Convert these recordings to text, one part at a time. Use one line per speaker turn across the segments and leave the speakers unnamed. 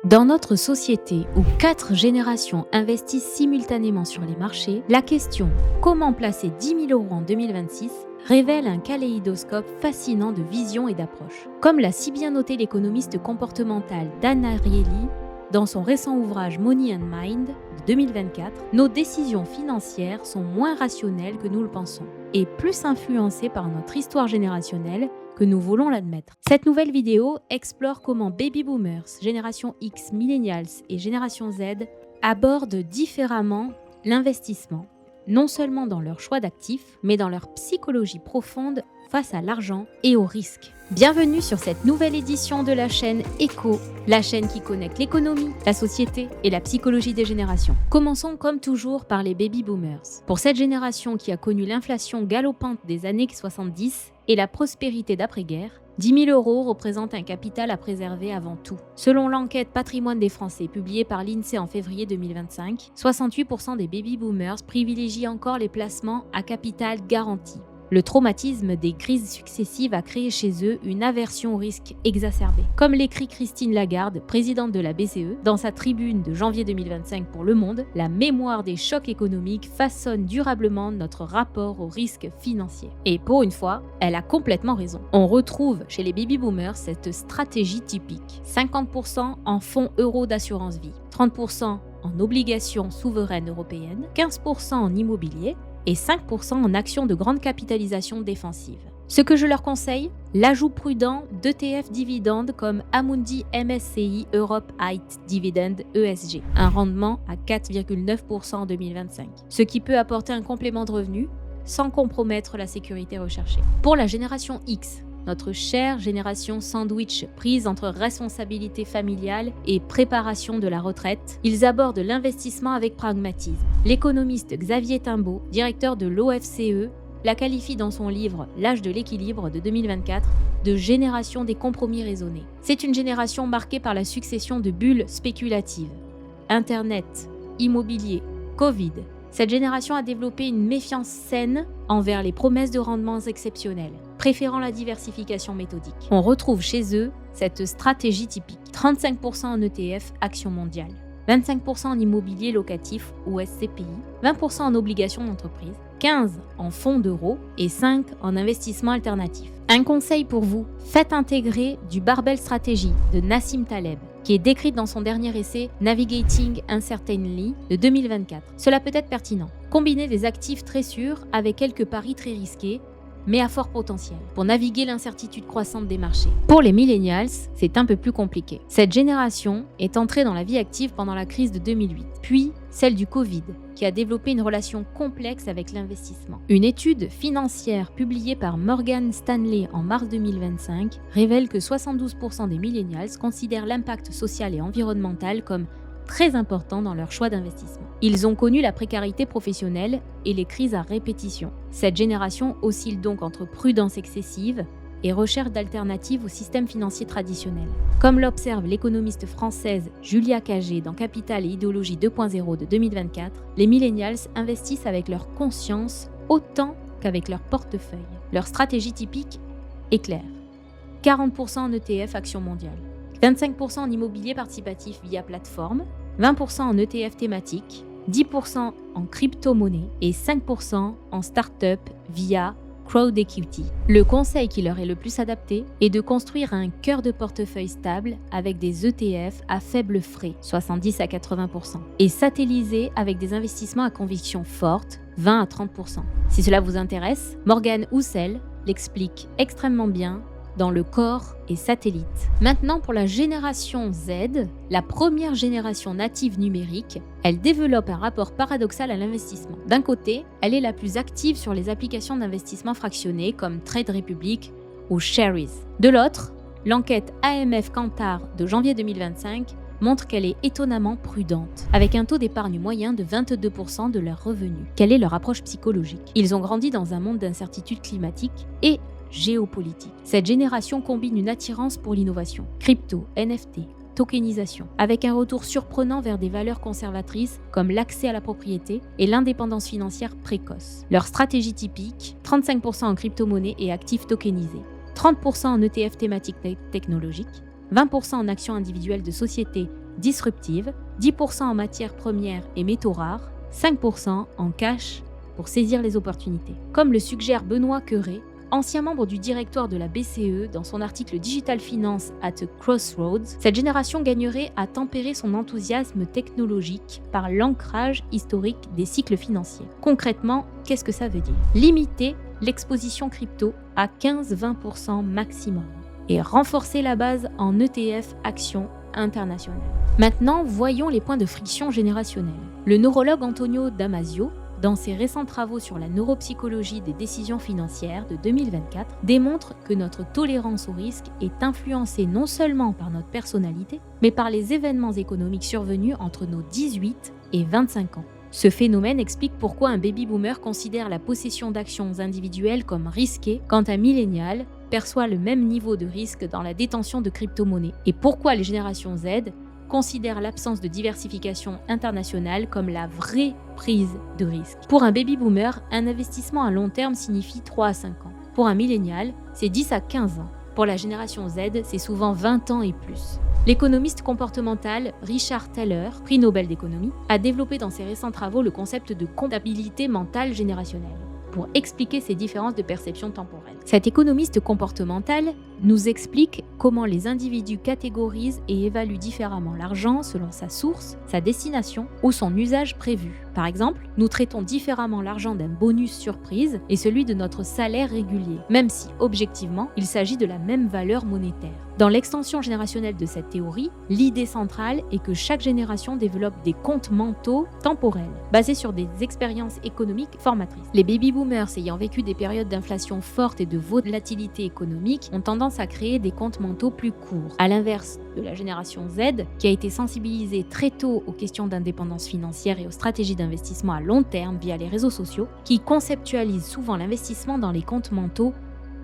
Dans notre société où 4 générations investissent simultanément sur les marchés, la question « Comment placer 10 000 € en 2026 ?» révèle un kaléidoscope fascinant de visions et d'approches. Comme l'a si bien noté l'économiste comportemental Dan Ariely dans son récent ouvrage Money and Mind de 2024, nos décisions financières sont moins rationnelles que nous le pensons et plus influencées par notre histoire générationnelle que nous voulons l'admettre. Cette nouvelle vidéo explore comment Baby Boomers, Génération X, Millennials et Génération Z abordent différemment l'investissement, non seulement dans leur choix d'actifs, mais dans leur psychologie profonde face à l'argent et au risque. Bienvenue sur cette nouvelle édition de la chaîne Éco, la chaîne qui connecte l'économie, la société et la psychologie des générations. Commençons comme toujours par les Baby Boomers. Pour cette génération qui a connu l'inflation galopante des années 70 et la prospérité d'après-guerre, 10 000 € représentent un capital à préserver avant tout. Selon l'enquête Patrimoine des Français publiée par l'INSEE en février 2025, 68% des baby boomers privilégient encore les placements à capital garanti. Le traumatisme des crises successives a créé chez eux une aversion au risque exacerbée. Comme l'écrit Christine Lagarde, présidente de la BCE, dans sa tribune de janvier 2025 pour Le Monde, la mémoire des chocs économiques façonne durablement notre rapport au risque financier. Et pour une fois, elle a complètement raison. On retrouve chez les baby boomers cette stratégie typique. 50% en fonds euros d'assurance vie, 30% en obligations souveraines européennes, 15% en immobilier, et 5% en actions de grande capitalisation défensive. Ce que je leur conseille, l'ajout prudent d'ETF dividendes comme Amundi MSCI Europe Height Dividend ESG, un rendement à 4,9% en 2025, ce qui peut apporter un complément de revenus sans compromettre la sécurité recherchée. Pour la génération X, notre chère génération sandwich prise entre responsabilité familiale et préparation de la retraite, ils abordent l'investissement avec pragmatisme. L'économiste Xavier Timbaud, directeur de l'OFCE, la qualifie dans son livre L'âge de l'équilibre de 2024 de génération des compromis raisonnés. C'est une génération marquée par la succession de bulles spéculatives. Internet, immobilier, Covid. Cette génération a développé une méfiance saine envers les promesses de rendements exceptionnels, préférant la diversification méthodique. On retrouve chez eux cette stratégie typique. 35% en ETF Action mondiale, 25% en immobilier locatif ou SCPI, 20% en obligations d'entreprise, 15% en fonds d'euros et 5% en investissement alternatif. Un conseil pour vous, faites intégrer du barbell stratégie de Nassim Taleb, qui est décrite dans son dernier essai Navigating Uncertainly de 2024. Cela peut être pertinent. Combinez des actifs très sûrs avec quelques paris très risqués, mais à fort potentiel, pour naviguer l'incertitude croissante des marchés. Pour les millennials, c'est un peu plus compliqué. Cette génération est entrée dans la vie active pendant la crise de 2008, puis celle du Covid, qui a développé une relation complexe avec l'investissement. Une étude financière publiée par Morgan Stanley en mars 2025 révèle que 72% des millennials considèrent l'impact social et environnemental comme très important dans leur choix d'investissement. Ils ont connu la précarité professionnelle et les crises à répétition. Cette génération oscille donc entre prudence excessive et recherche d'alternatives au système financier traditionnel. Comme l'observe l'économiste française Julia Cagé dans Capital et idéologie 2.0 de 2024, les millennials investissent avec leur conscience autant qu'avec leur portefeuille. Leur stratégie typique est claire. 40% en ETF Action mondiale, 25% en immobilier participatif via plateforme, 20% en ETF thématique, 10% en crypto-monnaie et 5% en start-up via crowd equity. Le conseil qui leur est le plus adapté est de construire un cœur de portefeuille stable avec des ETF à faible frais, 70 à 80%, et satellisés avec des investissements à conviction forte, 20 à 30%. Si cela vous intéresse, Morgan Housel l'explique extrêmement bien dans Le corps et satellite. Maintenant, pour la génération Z, la première génération native numérique, elle développe un rapport paradoxal à l'investissement. D'un côté, elle est la plus active sur les applications d'investissement fractionné comme Trade Republic ou Sharries. De l'autre, l'enquête AMF Kantar de janvier 2025 montre qu'elle est étonnamment prudente, avec un taux d'épargne moyen de 22% de leurs revenus. Quelle est leur approche psychologique ? Ils ont grandi dans un monde d'incertitude climatique et géopolitique. Cette génération combine une attirance pour l'innovation, crypto, NFT, tokenisation, avec un retour surprenant vers des valeurs conservatrices comme l'accès à la propriété et l'indépendance financière précoce. Leur stratégie typique, 35% en crypto-monnaie et actifs tokenisés, 30% en ETF thématiques technologiques, 20% en actions individuelles de sociétés disruptives, 10% en matières premières et métaux rares, 5% en cash pour saisir les opportunités. Comme le suggère Benoît Cœuré, ancien membre du directoire de la BCE, dans son article Digital Finance at a Crossroads, cette génération gagnerait à tempérer son enthousiasme technologique par l'ancrage historique des cycles financiers. Concrètement, qu'est-ce que ça veut dire ? Limiter l'exposition crypto à 15-20% maximum et renforcer la base en ETF actions internationales. Maintenant, voyons les points de friction générationnelle. Le neurologue Antonio Damasio, dans ses récents travaux sur la neuropsychologie des décisions financières de 2024, démontre que notre tolérance au risque est influencée non seulement par notre personnalité, mais par les événements économiques survenus entre nos 18 et 25 ans. Ce phénomène explique pourquoi un baby-boomer considère la possession d'actions individuelles comme risquée, quand un millénial perçoit le même niveau de risque dans la détention de crypto-monnaies, et pourquoi les générations Z considère l'absence de diversification internationale comme la vraie prise de risque. Pour un baby-boomer, un investissement à long terme signifie 3 à 5 ans. Pour un millénial, c'est 10 à 15 ans. Pour la génération Z, c'est souvent 20 ans et plus. L'économiste comportemental Richard Thaler, prix Nobel d'économie, a développé dans ses récents travaux le concept de comptabilité mentale générationnelle pour expliquer ces différences de perception temporelle. Cet économiste comportemental nous explique comment les individus catégorisent et évaluent différemment l'argent selon sa source, sa destination ou son usage prévu. Par exemple, nous traitons différemment l'argent d'un bonus surprise et celui de notre salaire régulier, même si, objectivement, il s'agit de la même valeur monétaire. Dans l'extension générationnelle de cette théorie, l'idée centrale est que chaque génération développe des comptes mentaux temporels, basés sur des expériences économiques formatrices. Les baby-boomers ayant vécu des périodes d'inflation forte et de volatilité économique ont tendance à créer des comptes mentaux plus courts, à l'inverse de la génération Z, qui a été sensibilisée très tôt aux questions d'indépendance financière et aux stratégies d'investissement à long terme via les réseaux sociaux, qui conceptualisent souvent l'investissement dans les comptes mentaux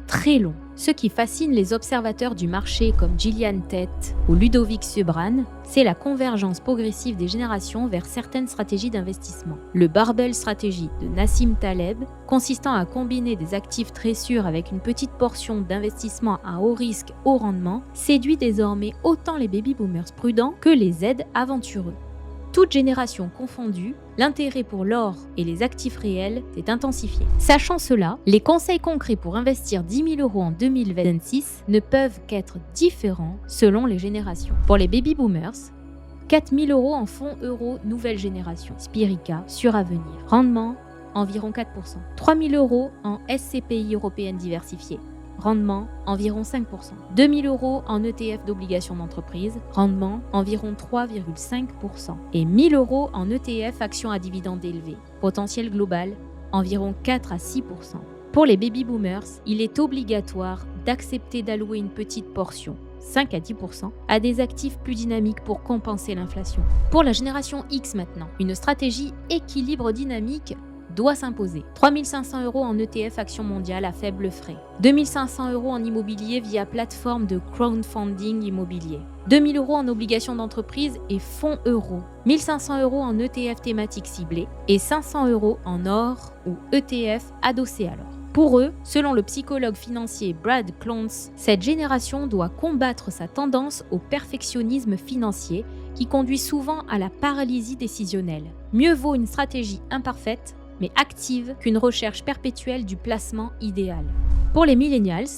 très longs. Ce qui fascine les observateurs du marché comme Gillian Tett ou Ludovic Subran, c'est la convergence progressive des générations vers certaines stratégies d'investissement. Le barbell strategy de Nassim Taleb, consistant à combiner des actifs très sûrs avec une petite portion d'investissement à haut risque, haut rendement, séduit désormais autant les baby-boomers prudents que les Z aventureux. Toute génération confondue, l'intérêt pour l'or et les actifs réels s'est intensifié. Sachant cela, les conseils concrets pour investir 10 000 € en 2026 ne peuvent qu'être différents selon les générations. Pour les baby-boomers, 4 000 € en fonds euros nouvelle génération, Spirica, Suravenir. Rendement, environ 4%. 3 000 € en SCPI européenne diversifiée. Rendement, environ 5%. 2 000 € en ETF d'obligations d'entreprise, rendement, environ 3,5%. Et 1 000 € en ETF actions à dividendes élevés, potentiel global, environ 4 à 6%. Pour les baby-boomers, il est obligatoire d'accepter d'allouer une petite portion, 5 à 10%, à des actifs plus dynamiques pour compenser l'inflation. Pour la génération X maintenant, une stratégie équilibre dynamique doit s'imposer. 3 500 € en ETF Action mondiale à faible frais. 2 500 € en immobilier via plateforme de crowdfunding immobilier. 2 000 € en obligations d'entreprise et fonds euros. 1 500 € en ETF thématiques ciblés et 500 € en or ou ETF adossés à l'or. Pour eux, selon le psychologue financier Brad Klontz, cette génération doit combattre sa tendance au perfectionnisme financier qui conduit souvent à la paralysie décisionnelle. Mieux vaut une stratégie imparfaite mais active qu'une recherche perpétuelle du placement idéal. Pour les millennials,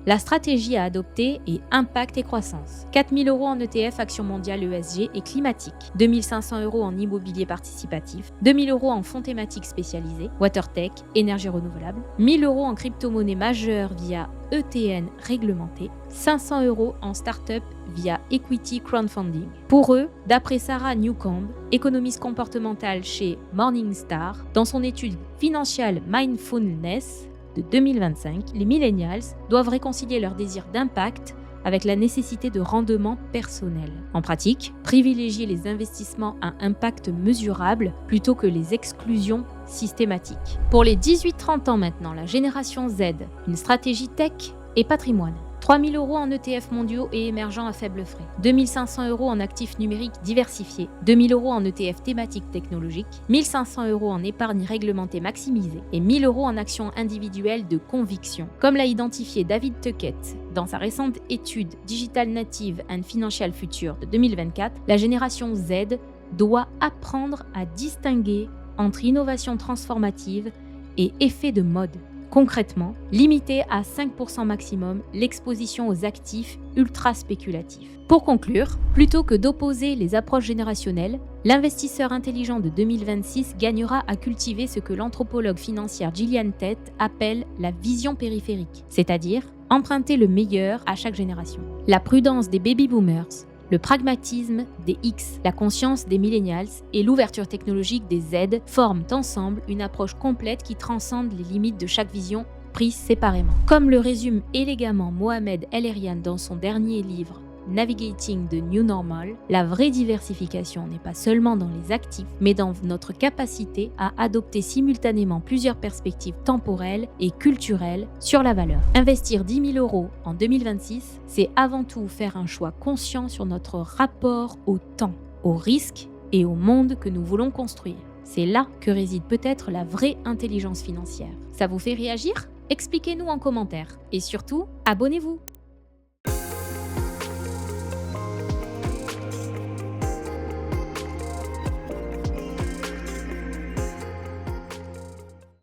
la stratégie à adopter est impact et croissance. 4 000 € en ETF Action mondiale ESG et climatique. 2 500 € en immobilier participatif. 2 000 € en fonds thématiques spécialisés, WaterTech, énergie renouvelable. 1 000 € en crypto-monnaie majeure via ETN réglementé. 500 € en start-up via Equity Crowdfunding. Pour eux, d'après Sarah Newcomb, économiste comportementale chez Morningstar, dans son étude Financial Mindfulness de 2025, les millennials doivent réconcilier leur désir d'impact avec la nécessité de rendement personnel. En pratique, privilégier les investissements à impact mesurable plutôt que les exclusions systématiques. Pour les 18-30 ans maintenant, la génération Z, une stratégie tech et patrimoine. 3 000 € en ETF mondiaux et émergents à faible frais, 2 500 € en actifs numériques diversifiés, 2 000 € en ETF thématiques technologiques, 1 500 € en épargne réglementée maximisée et 1 000 € en actions individuelles de conviction. Comme l'a identifié David Tuckett dans sa récente étude Digital Native and Financial Future de 2024, la génération Z doit apprendre à distinguer entre innovation transformative et effet de mode. Concrètement, limiter à 5% maximum l'exposition aux actifs ultra spéculatifs. Pour conclure, plutôt que d'opposer les approches générationnelles, l'investisseur intelligent de 2026 gagnera à cultiver ce que l'anthropologue financière Gillian Tett appelle la vision périphérique, c'est-à-dire emprunter le meilleur à chaque génération. La prudence des baby boomers, le pragmatisme des X, la conscience des millennials et l'ouverture technologique des Z forment ensemble une approche complète qui transcende les limites de chaque vision prise séparément. Comme le résume élégamment Mohamed El-Erian dans son dernier livre Navigating the New Normal, la vraie diversification n'est pas seulement dans les actifs, mais dans notre capacité à adopter simultanément plusieurs perspectives temporelles et culturelles sur la valeur. Investir 10 000 € en 2026, c'est avant tout faire un choix conscient sur notre rapport au temps, au risque et au monde que nous voulons construire. C'est là que réside peut-être la vraie intelligence financière. Ça vous fait réagir ? Expliquez-nous en commentaire. Et surtout, abonnez-vous.